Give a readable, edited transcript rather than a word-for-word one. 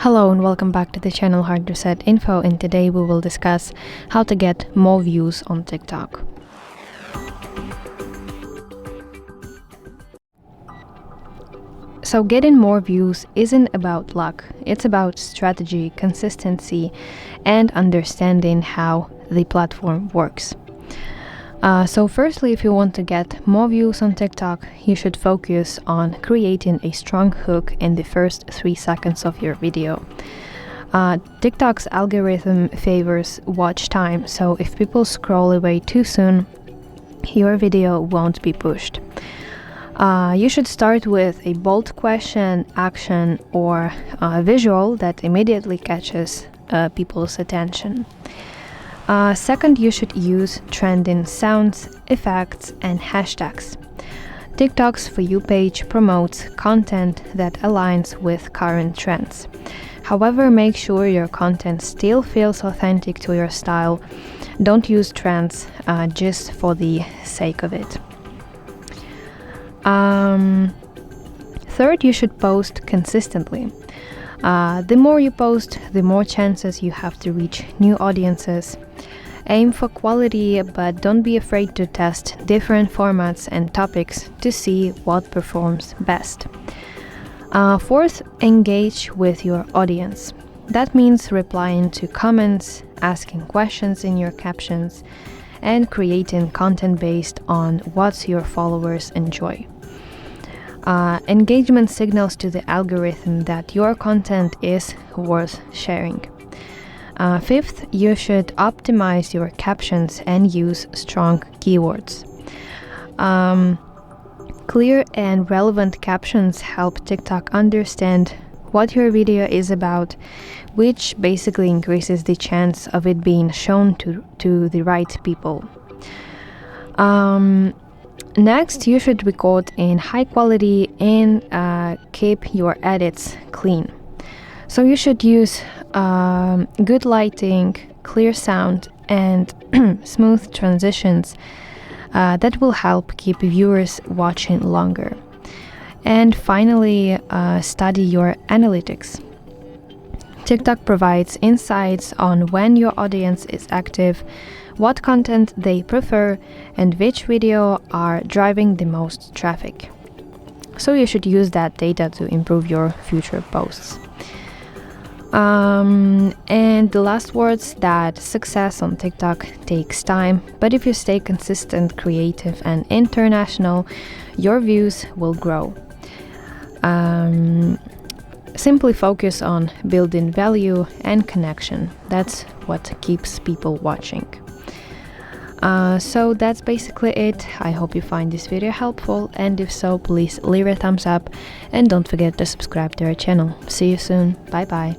Hello and welcome back to the channel HardReset.Info, and today we will discuss how to get more views on TikTok. So getting more views isn't about luck, it's about strategy, consistency, and understanding how the platform works. So firstly, if you want to get more views on TikTok, you should focus on creating a strong hook in the first 3 seconds of your video. TikTok's algorithm favors watch time, so if people scroll away too soon, your video won't be pushed. You should start with a bold question, action, or visual that immediately catches people's attention. Second, you should use trending sounds, effects, and hashtags. TikTok's For You page promotes content that aligns with current trends. However, make sure your content still feels authentic to your style. Don't use trends just for the sake of it. Third, you should post consistently. The more you post, the more chances you have to reach new audiences. Aim for quality, but don't be afraid to test different formats and topics to see what performs best. Fourth, engage with your audience. That means replying to comments, asking questions in your captions, and creating content based on what your followers enjoy. Engagement signals to the algorithm that your content is worth sharing. Fifth, you should optimize your captions and use strong keywords. Clear and relevant captions help TikTok understand what your video is about, which basically increases the chance of it being shown to the right people. Next, you should record in high quality and keep your edits clean. So you should use good lighting, clear sound, and smooth transitions that will help keep viewers watching longer. And finally, study your analytics. TikTok provides insights on when your audience is active, what content they prefer, and which video are driving the most traffic. So you should use that data to improve your future posts. And the last words, that success on TikTok takes time, but if you stay consistent, creative, and international, your views will grow. Simply focus on building value and connection. That's what keeps people watching. So that's basically it. I hope you find this video helpful, and if so, please leave a thumbs up and don't forget to subscribe to our channel. See you soon. Bye bye.